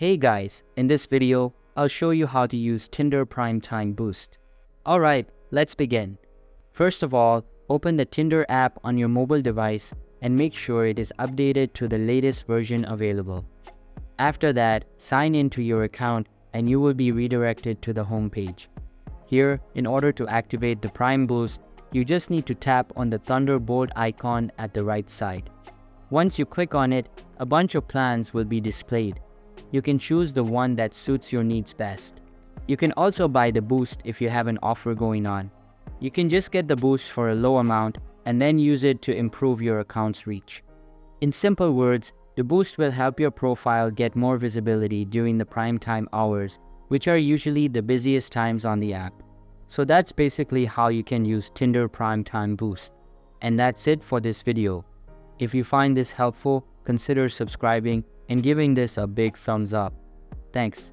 Hey guys, in this video, I'll show you how to use Tinder Primetime Boost. Alright, let's begin. First of all, open the Tinder app on your mobile device and make sure it is updated to the latest version available. After that, sign in to your account and you will be redirected to the home page. Here, in order to activate the Prime Boost, you just need to tap on the Thunderbolt icon at the right side. Once you click on it, a bunch of plans will be displayed. You can choose the one that suits your needs best. You can also buy the boost if you have an offer going on. You can just get the boost for a low amount and then use it to improve your account's reach. In simple words, the boost will help your profile get more visibility during the prime time hours, which are usually the busiest times on the app. So that's basically how you can use Tinder Primetime Boost. And that's it for this video. If you find this helpful, consider subscribing and giving this a big thumbs up. Thanks.